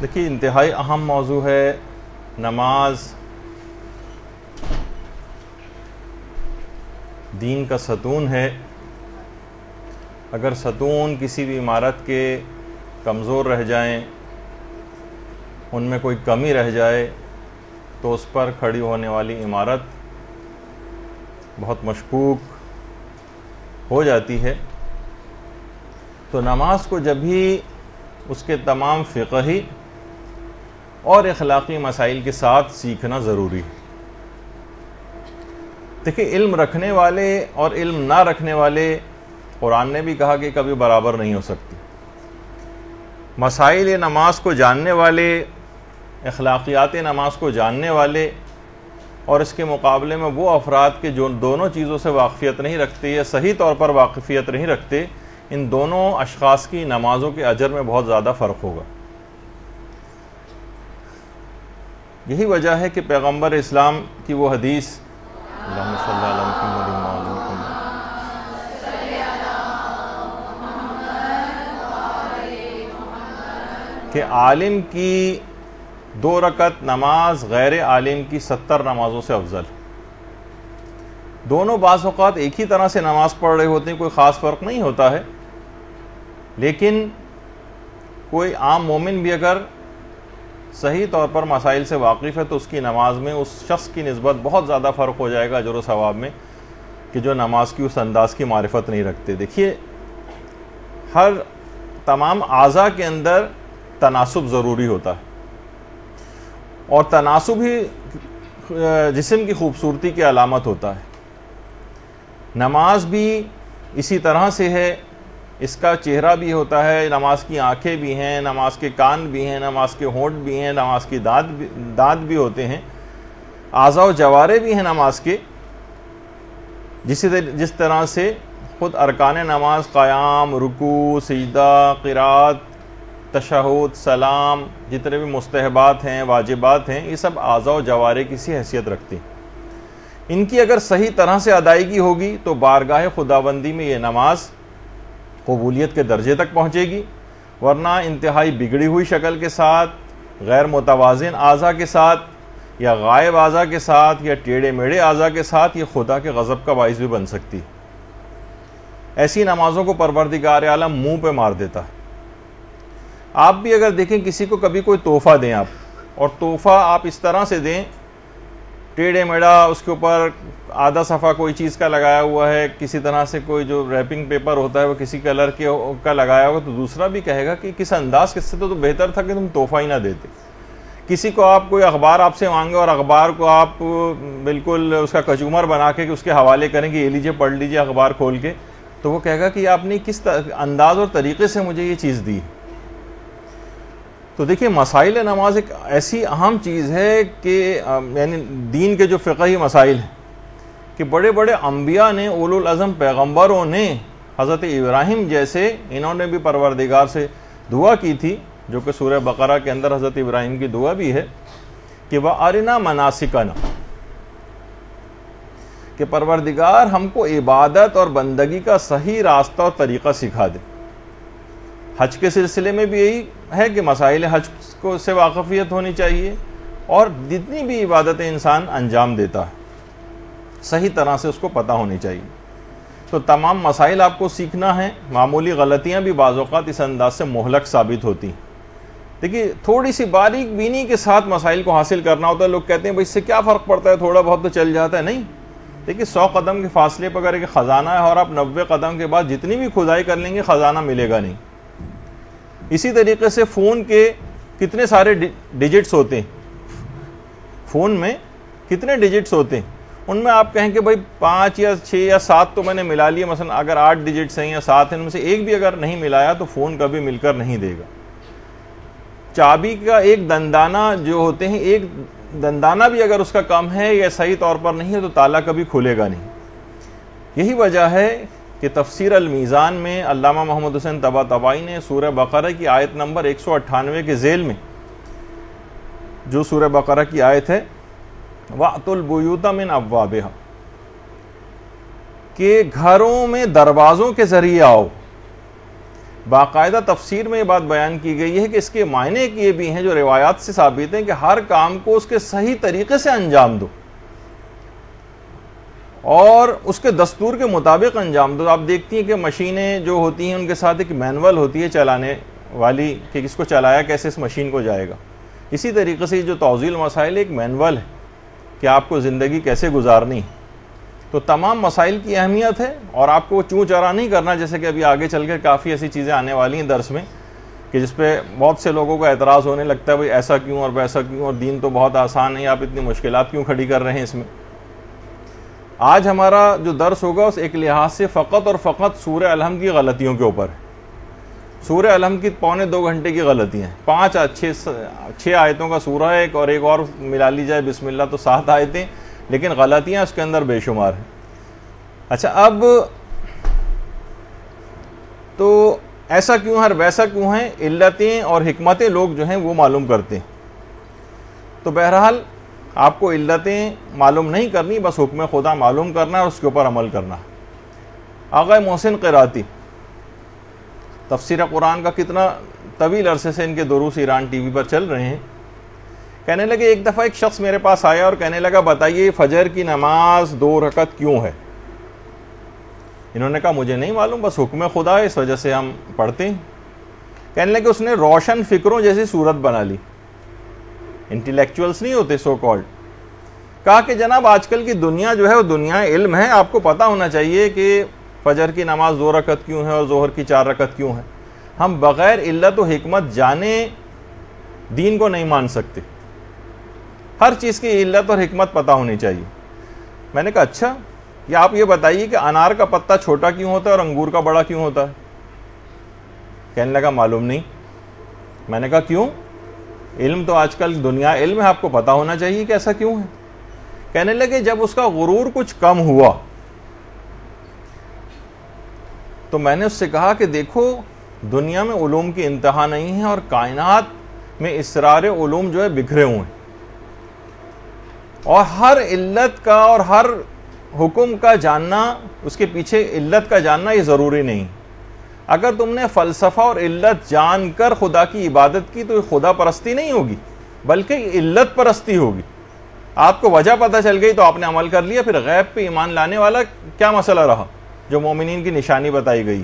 دیکھیے انتہائی اہم موضوع ہے نماز دین کا ستون ہے۔ اگر ستون کسی بھی عمارت کے کمزور رہ جائیں، ان میں کوئی کمی رہ جائے تو اس پر کھڑی ہونے والی عمارت بہت مشکوک ہو جاتی ہے۔ تو نماز کو جب بھی اس کے تمام فقہی اور اخلاقی مسائل کے ساتھ سیکھنا ضروری ہے۔ دیکھیں علم رکھنے والے اور علم نہ رکھنے والے، قرآن نے بھی کہا کہ کبھی برابر نہیں ہو سکتی۔ مسائل نماز کو جاننے والے، اخلاقیات نماز کو جاننے والے، اور اس کے مقابلے میں وہ افراد کے جو دونوں چیزوں سے واقفیت نہیں رکھتے یا صحیح طور پر واقفیت نہیں رکھتے، ان دونوں اشخاص کی نمازوں کے اجر میں بہت زیادہ فرق ہوگا۔ یہی وجہ ہے کہ پیغمبر اسلام کی وہ حدیث اللہم صلی علی محمد وعلی محمد کہ عالم کی 2 رکعت نماز غیر عالم کی 70 نمازوں سے افضل۔ دونوں بعض اوقات ایک ہی طرح سے نماز پڑھ رہے ہوتے ہیں، کوئی خاص فرق نہیں ہوتا ہے، لیکن کوئی عام مومن بھی اگر صحیح طور پر مسائل سے واقف ہے تو اس کی نماز میں اس شخص کی نسبت بہت زیادہ فرق ہو جائے گا اجر و ثواب میں، کہ جو نماز کی اس انداز کی معرفت نہیں رکھتے۔ دیکھیے ہر تمام اعضاء کے اندر تناسب ضروری ہوتا ہے، اور تناسب ہی جسم کی خوبصورتی کی علامت ہوتا ہے۔ نماز بھی اسی طرح سے ہے، اس کا چہرہ بھی ہوتا ہے، نماز کی آنکھیں بھی ہیں، نماز کے کان بھی ہیں، نماز کے ہونٹ بھی ہیں، نماز کی دانت بھی ہوتے ہیں، اعضاء و جوارے بھی ہیں نماز کے۔ جس طرح سے خود ارکان نماز قیام، رکوع، سجدہ، قرات، تشہد، سلام، جتنے بھی مستحبات ہیں، واجبات ہیں، یہ سب اعضاء و جوارے کی سی حیثیت رکھتے ہیں۔ ان کی اگر صحیح طرح سے ادائیگی ہوگی تو بارگاہ خداوندی میں یہ نماز قبولیت کے درجے تک پہنچے گی، ورنہ انتہائی بگڑی ہوئی شکل کے ساتھ، غیر متوازن اعضاء کے ساتھ، یا غائب اعضاء کے ساتھ، یا ٹیڑے میڑے اعضاء کے ساتھ یہ خدا کے غضب کا باعث بھی بن سکتی ہے۔ ایسی نمازوں کو پروردگار عالم منہ پہ مار دیتا ہے۔ آپ بھی اگر دیکھیں کسی کو کبھی کوئی تحفہ دیں آپ، اور تحفہ آپ اس طرح سے دیں، ٹیڑے میڑا، اس کے اوپر آدھا صفحہ کوئی چیز کا لگایا ہوا ہے، کسی طرح سے کوئی جو ریپنگ پیپر ہوتا ہے وہ کسی کلر کا لگایا ہوا، تو دوسرا بھی کہے گا کہ کس انداز سے تو بہتر تھا کہ تم تحفہ ہی نہ دیتے۔ کسی کو آپ کوئی اخبار آپ سے مانگے اور اخبار کو آپ بالکل اس کا کچومر بنا کے اس کے حوالے کریں کہ یہ لیجیے پڑھ لیجیے اخبار کھول کے، تو وہ کہے گا کہ آپ نے کس انداز اور طریقے سے مجھے یہ چیز دی۔ تو دیکھیے مسائل نماز ایک ایسی اہم چیز ہے کہ یعنی دین کے جو فقہی مسائل ہیں، کہ بڑے بڑے انبیاء نے، اولو العزم پیغمبروں نے، حضرت ابراہیم جیسے، انہوں نے بھی پروردگار سے دعا کی تھی، جو کہ سورہ بقرہ کے اندر حضرت ابراہیم کی دعا بھی ہے کہ وَأَرِنَا مَنَاسِكَنَا، کہ پروردگار ہم کو عبادت اور بندگی کا صحیح راستہ اور طریقہ سکھا دے۔ حج کے سلسلے میں بھی یہی ہے کہ مسائل حج کو سے واقفیت ہونی چاہیے، اور جتنی بھی عبادتیں انسان انجام دیتا ہے صحیح طرح سے اس کو پتہ ہونی چاہیے۔ تو تمام مسائل آپ کو سیکھنا ہے، معمولی غلطیاں بھی بعض اوقات اس انداز سے مہلک ثابت ہوتی ہیں۔ دیکھیے تھوڑی سی باریک بینی کے ساتھ مسائل کو حاصل کرنا ہوتا ہے۔ لوگ کہتے ہیں بھائی اس سے کیا فرق پڑتا ہے، تھوڑا بہت تو چل جاتا ہے۔ نہیں، دیکھیے 100 قدم کے فاصلے پر اگر ایک خزانہ ہے اور آپ 90 قدم کے بعد جتنی بھی کھدائی کر لیں گے خزانہ ملے گا نہیں۔ اسی طریقے سے فون کے کتنے سارے ڈیجٹس ہوتے ہیں، فون میں کتنے ڈیجٹس ہوتے ہیں، ان میں آپ کہیں کہ بھائی 5 یا 6 یا 7 تو میں نے ملا لیے، مثلا اگر 8 ڈیجٹس ہیں یا 7 ہیں، ان میں سے ایک بھی اگر نہیں ملایا تو فون کبھی مل کر نہیں دے گا۔ چابی کا ایک دندانہ جو ہوتے ہیں، ایک دندانہ بھی اگر اس کا کم ہے یا صحیح طور پر نہیں ہے تو تالا کبھی کھلے گا نہیں۔ یہی وجہ ہے کہ تفسیر المیزان میں علامہ محمد حسین طباطبائی نے سورہ بقرہ کی آیت نمبر 198 کے ذیل میں، جو سورہ بقرہ کی آیت ہے وَأْتُوا الْبُيُوتَ مِنْ أَبْوَابِهَا، کہ گھروں میں دروازوں کے ذریعے آؤ۔ باقاعدہ تفسیر میں یہ بات بیان کی گئی ہے کہ اس کے معنی یہ بھی ہیں جو روایات سے ثابت ہیں کہ ہر کام کو اس کے صحیح طریقے سے انجام دو اور اس کے دستور کے مطابق انجام دو. آپ دیکھتی ہیں کہ مشینیں جو ہوتی ہیں ان کے ساتھ ایک مینول ہوتی ہے چلانے والی کہ کس کو چلایا کیسے اس مشین کو جائے گا. اسی طریقے سے جو توضیح المسائل ایک مینول ہے کہ آپ کو زندگی کیسے گزارنی ہے. تو تمام مسائل کی اہمیت ہے اور آپ کو چوں چرا نہیں کرنا, جیسے کہ ابھی آگے چل کر کافی ایسی چیزیں آنے والی ہیں درس میں کہ جس پہ بہت سے لوگوں کو اعتراض ہونے لگتا ہے بھئی ایسا کیوں اور ویسا کیوں, اور دین تو بہت آسان ہے, آپ اتنی مشکلات کیوں کھڑی کر رہے ہیں اس میں. آج ہمارا جو درس ہوگا اس ایک لحاظ سے فقط اور فقط سورہ الحمد کی غلطیوں کے اوپر ہے. سورہ الحمد کی 2.25 گھنٹے کی غلطیاں ہیں. 6 آیتوں کا سورہ ہے اور ایک اور ملا لی جائے بسم اللہ تو 7 آیتیں, لیکن غلطیاں اس کے اندر بے شمار ہیں. اچھا, اب تو ایسا کیوں ہے اور ویسا کیوں ہیں, علتیں اور حکمتیں لوگ جو ہیں وہ معلوم کرتے ہیں. تو بہرحال آپ کو علتیں معلوم نہیں کرنی, بس حکم خدا معلوم کرنا ہے اور اس کے اوپر عمل کرنا ہے. آغا محسن قراتی تفسیر قرآن کا کتنا طویل عرصے سے ان کے دروس ایران ٹی وی پر چل رہے ہیں. کہنے لگے, ایک دفعہ ایک شخص میرے پاس آیا اور کہنے لگا بتائیے فجر کی نماز 2 رکعت کیوں ہے؟ انہوں نے کہا مجھے نہیں معلوم, بس حکم خدا ہے اس وجہ سے ہم پڑھتے ہیں. کہنے لگے اس نے روشن فکروں جیسی صورت بنا لی, انٹیلیکچوئلس نہیں ہوتے سو کالڈ. کہا کہ جناب آج کل کی دنیا جو ہے وہ دنیا علم ہے, آپ کو پتا ہونا چاہیے کہ فجر کی نماز 2 رکعت کیوں ہے اور ظہر کی 4 رکعت کیوں ہے. ہم بغیر علت و حکمت جانے دین کو نہیں مان سکتے, ہر چیز کی علت اور حکمت پتہ ہونی چاہیے. میں نے کہا اچھا, یا آپ یہ بتائیے کہ انار کا پتا چھوٹا کیوں ہوتا ہے اور انگور کا بڑا کیوں ہوتا ہے؟ کہنے لگا معلوم نہیں. میں نے کہا کیوں؟ علم تو آج کل دنیا علم ہے, آپ کو پتا ہونا چاہیے کہ ایسا کیوں ہے. کہنے لگے جب اس کا غرور کچھ کم ہوا تو میں نے اس سے کہا کہ دیکھو دنیا میں علوم کی انتہا نہیں ہے اور کائنات میں اسرار علوم جو ہے بکھرے ہوئے ہیں, اور ہر علت کا اور ہر حکم کا جاننا, اس کے پیچھے علت کا جاننا یہ ضروری نہیں. اگر تم نے فلسفہ اور علت جان کر خدا کی عبادت کی تو یہ خدا پرستی نہیں ہوگی بلکہ علت پرستی ہوگی. آپ کو وجہ پتہ چل گئی تو آپ نے عمل کر لیا, پھر غیب پہ ایمان لانے والا کیا مسئلہ رہا جو مومنین کی نشانی بتائی گئی.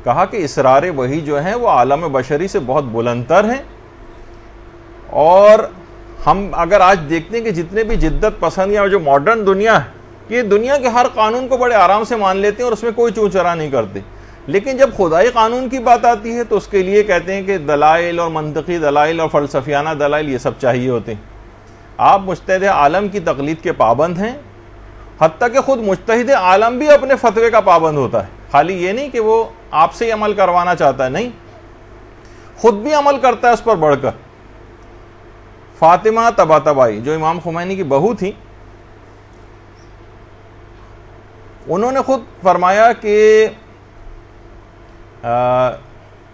کہا کہ اسرار وحی جو ہیں وہ عالم بشری سے بہت بلندتر ہیں, اور ہم اگر آج دیکھتے ہیں کہ جتنے بھی جدت پسند یا جو ماڈرن دنیا ہے یہ دنیا کے ہر قانون کو بڑے آرام سے مان لیتے ہیں اور اس میں کوئی چوں چرا نہیں کرتے, لیکن جب خدائی قانون کی بات آتی ہے تو اس کے لیے کہتے ہیں کہ دلائل اور منطقی دلائل اور فلسفیانہ دلائل یہ سب چاہیے ہوتے ہیں. آپ مجتہد عالم کی تقلید کے پابند ہیں, حتیٰ کہ خود مجتہد عالم بھی اپنے فتوے کا پابند ہوتا ہے. خالی یہ نہیں کہ وہ آپ سے ہی عمل کروانا چاہتا ہے, نہیں, خود بھی عمل کرتا ہے اس پر بڑھ کر. فاطمہ طباطبائی جو امام خمینی کی بہو تھی, انہوں نے خود فرمایا کہ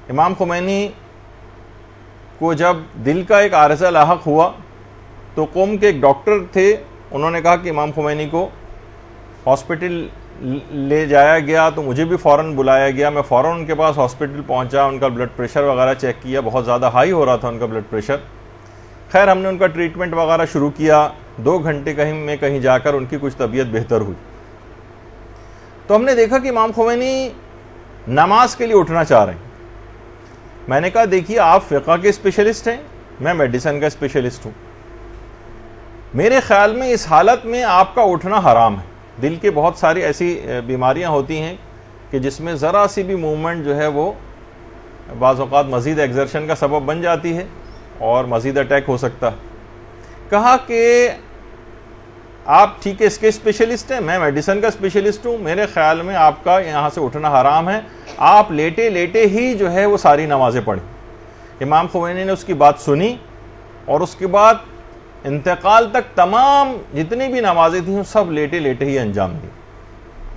امام خمینی کو جب دل کا ایک عارضہ لاحق ہوا تو قوم کے ایک ڈاکٹر تھے, انہوں نے کہا کہ امام خمینی کو ہاسپٹل لے جایا گیا, تو مجھے بھی فوراً بلایا گیا. میں فوراً ان کے پاس ہاسپٹل پہنچا, ان کا بلڈ پریشر وغیرہ چیک کیا, بہت زیادہ ہائی ہو رہا تھا ان کا بلڈ پریشر. خیر ہم نے ان کا ٹریٹمنٹ وغیرہ شروع کیا. 2 گھنٹے کہیں جا کر ان کی کچھ طبیعت بہتر ہوئی. تو ہم نے دیکھا کہ امام خمینی نماز کے لیے اٹھنا چاہ رہے ہیں. میں نے کہا دیکھیے آپ فقہ کے اسپیشلسٹ ہیں, میں میڈیسن کا اسپیشلسٹ ہوں, میرے خیال میں اس حالت میں آپ کا اٹھنا حرام ہے. دل کے بہت ساری ایسی بیماریاں ہوتی ہیں کہ جس میں ذرا سی بھی موومنٹ جو ہے وہ بعض اوقات مزید ایگزرشن کا سبب بن جاتی ہے اور مزید اٹیک ہو سکتا ہے. کہا کہ آپ ٹھیک ہے اس کے اسپیشلسٹ ہیں, میں میڈیسن کا اسپیشلسٹ ہوں, میرے خیال میں آپ کا یہاں سے اٹھنا حرام ہے, آپ لیٹے لیٹے ہی جو ہے وہ ساری نمازیں پڑھیں. امام خمینی نے اس کی بات سنی اور اس کے بعد انتقال تک تمام جتنی بھی نمازیں تھیں سب لیٹے لیٹے ہی انجام دی.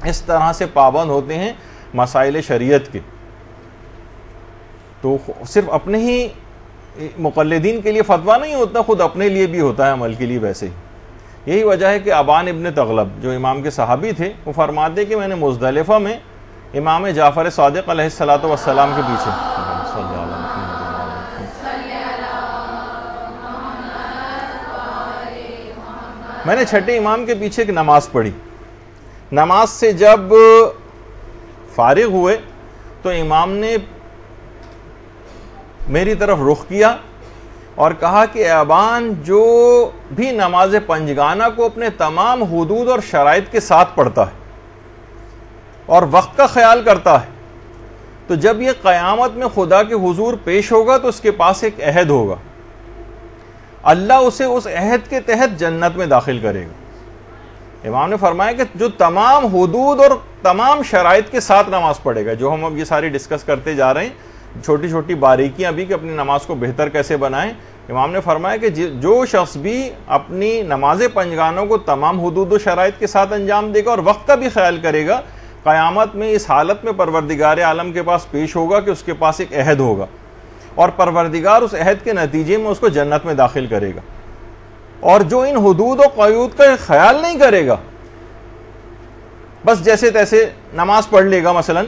اس طرح سے پابند ہوتے ہیں مسائل شریعت کے. تو صرف اپنے ہی مقلدین کے لیے فتویٰ نہیں ہوتا, خود اپنے لیے بھی ہوتا ہے عمل کے لیے ویسے ہی. یہی وجہ ہے کہ ابان ابن تغلب جو امام کے صحابی تھے وہ فرماتے کہ میں نے مزدلفہ میں امام جعفر صادق علیہ الصلوۃ والسلام کے پیچھے. میں نے چھٹے امام کے پیچھے ایک نماز پڑھی. نماز سے جب فارغ ہوئے تو امام نے میری طرف رخ کیا اور کہا کہ اے ابان، جو بھی نماز پنجگانہ کو اپنے تمام حدود اور شرائط کے ساتھ پڑھتا ہے اور وقت کا خیال کرتا ہے، تو جب یہ قیامت میں خدا کے حضور پیش ہوگا تو اس کے پاس ایک عہد ہوگا، اللہ اسے اس عہد کے تحت جنت میں داخل کرے گا. امام نے فرمایا کہ جو تمام حدود اور تمام شرائط کے ساتھ نماز پڑھے گا، جو ہم اب یہ ساری ڈسکس کرتے جا رہے ہیں، چھوٹی چھوٹی باریکیاں بھی کہ اپنی نماز کو بہتر کیسے بنائیں، امام نے فرمایا کہ جو شخص بھی اپنی نماز پنجگانوں کو تمام حدود و شرائط کے ساتھ انجام دے گا اور وقت کا بھی خیال کرے گا، قیامت میں اس حالت میں پروردگار عالم کے پاس پیش ہوگا کہ اس کے پاس ایک عہد ہوگا اور پروردگار اس عہد کے نتیجے میں اس کو جنت میں داخل کرے گا. اور جو ان حدود و قیود کا خیال نہیں کرے گا، بس جیسے تیسے نماز پڑھ لے گا مثلا،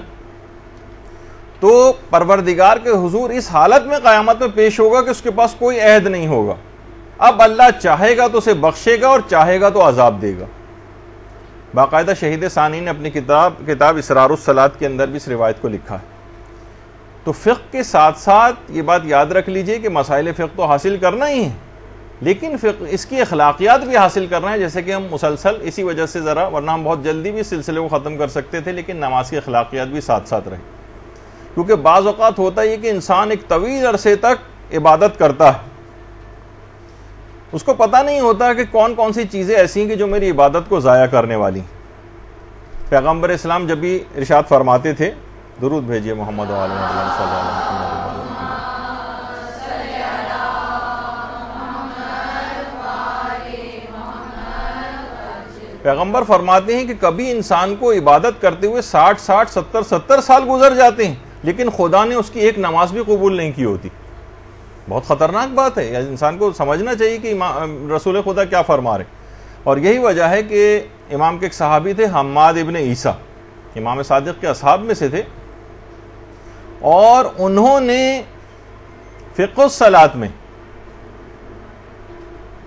تو پروردگار کے حضور اس حالت میں قیامت میں پیش ہوگا کہ اس کے پاس کوئی عہد نہیں ہوگا. اب اللہ چاہے گا تو اسے بخشے گا اور چاہے گا تو عذاب دے گا. باقاعدہ شہید ثانی نے اپنی کتاب اسرار الصلاۃ کے اندر بھی اس روایت کو لکھا ہے. تو فقہ کے ساتھ ساتھ یہ بات یاد رکھ لیجئے کہ مسائل فقہ تو حاصل کرنا ہی ہے، لیکن فقہ اس کی اخلاقیات بھی حاصل کرنا ہے، جیسے کہ ہم مسلسل اسی وجہ سے ذرا، ورنہ ہم بہت جلدی بھی اس سلسلے کو ختم کر سکتے تھے، لیکن نماز کی اخلاقیات بھی ساتھ ساتھ رہے. کیونکہ بعض اوقات ہوتا ہے کہ انسان ایک طویل عرصے تک عبادت کرتا ہے، اس کو پتہ نہیں ہوتا کہ کون کون سی چیزیں ایسی ہیں کہ جو میری عبادت کو ضائع کرنے والی. پیغمبر اسلام جب بھی ارشاد فرماتے تھے، درود بھیجیے محمد و آل محمد صلی اللہ علیہ وسلم. پیغمبر فرماتے ہیں کہ کبھی انسان کو عبادت کرتے ہوئے 60 70 سال گزر جاتے ہیں، لیکن خدا نے اس کی ایک نماز بھی قبول نہیں کی ہوتی. بہت خطرناک بات ہے، انسان کو سمجھنا چاہیے کہ رسول خدا کیا فرما رہے. اور یہی وجہ ہے کہ امام کے ایک صحابی تھے حماد ابن عیسیٰ، امام صادق کے اصحاب میں سے تھے، اور انہوں نے فقہ الصلاۃ میں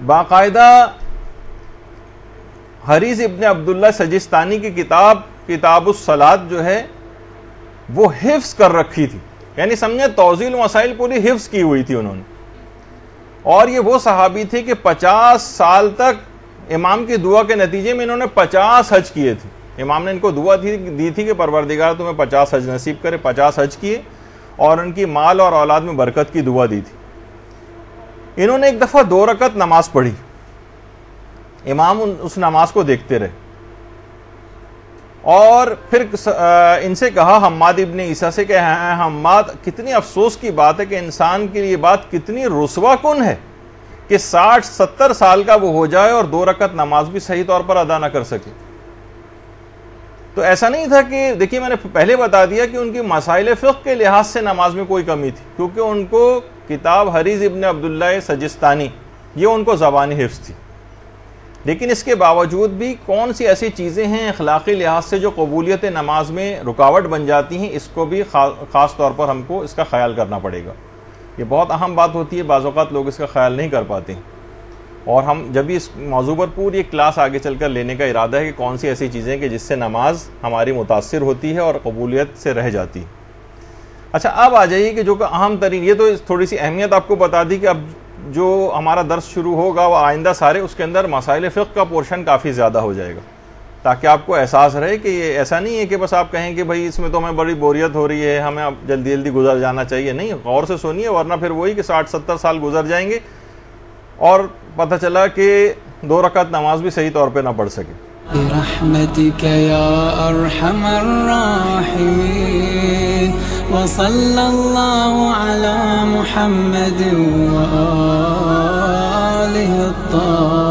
باقاعدہ حریث ابن عبداللہ سجستانی کی کتاب الصلاۃ جو ہے وہ حفظ کر رکھی تھی. یعنی سمجھے توضیح مسائل پوری حفظ کی ہوئی تھی انہوں نے. اور یہ وہ صحابی تھے کہ 50 سال تک امام کی دعا کے نتیجے میں انہوں نے 50 حج کیے تھے. امام نے ان کو دعا دی تھی کہ پروردگار تمہیں 50 حج نصیب کرے. 50 حج کیے اور ان کی مال اور اولاد میں برکت کی دعا دی تھی. انہوں نے ایک دفعہ 2 رکعت نماز پڑھی، امام اس نماز کو دیکھتے رہے اور پھر ان سے کہا، حماد ابن عیسیٰ سے، کہ حماد، کتنی افسوس کی بات ہے کہ انسان کے لیے بات کتنی رسوا کن ہے کہ 60 70 سال کا وہ ہو جائے اور 2 رکعت نماز بھی صحیح طور پر ادا نہ کر سکے. تو ایسا نہیں تھا کہ، دیکھیے میں نے پہلے بتا دیا کہ ان کی مسائل فقہ کے لحاظ سے نماز میں کوئی کمی تھی، کیونکہ ان کو کتاب حریث ابن عبداللہ سجستانی یہ ان کو زبانی حفظ تھی. لیکن اس کے باوجود بھی کون سی ایسی چیزیں ہیں اخلاقی لحاظ سے جو قبولیت نماز میں رکاوٹ بن جاتی ہیں، اس کو بھی خاص طور پر ہم کو اس کا خیال کرنا پڑے گا. یہ بہت اہم بات ہوتی ہے، بعض اوقات لوگ اس کا خیال نہیں کر پاتے. اور ہم جب بھی اس موضوع پر پوری ایک کلاس آگے چل کر لینے کا ارادہ ہے کہ کون سی ایسی چیزیں کہ جس سے نماز ہماری متاثر ہوتی ہے اور قبولیت سے رہ جاتی ہے. اچھا اب آ جائیے کہ جو کہ اہم ترین، یہ تو تھوڑی سی اہمیت آپ کو بتا دی کہ اب جو ہمارا درس شروع ہوگا وہ آئندہ سارے اس کے اندر مسائل فقہ کا پورشن کافی زیادہ ہو جائے گا، تاکہ آپ کو احساس رہے کہ یہ ایسا نہیں ہے کہ بس آپ کہیں کہ بھائی اس میں تو ہمیں بڑی بوریت ہو رہی ہے، ہمیں اب جلدی جلدی گزر جانا چاہیے. نہیں، غور سے سنیے، ورنہ پھر وہی کہ 60 70 سال گزر جائیں گے اور پتہ چلا کہ 2 رکعت نماز بھی صحیح طور پہ نہ پڑھ سکے. برحمتك يا أرحم الراحمين وصلى الله على محمد وآله الطاهرين.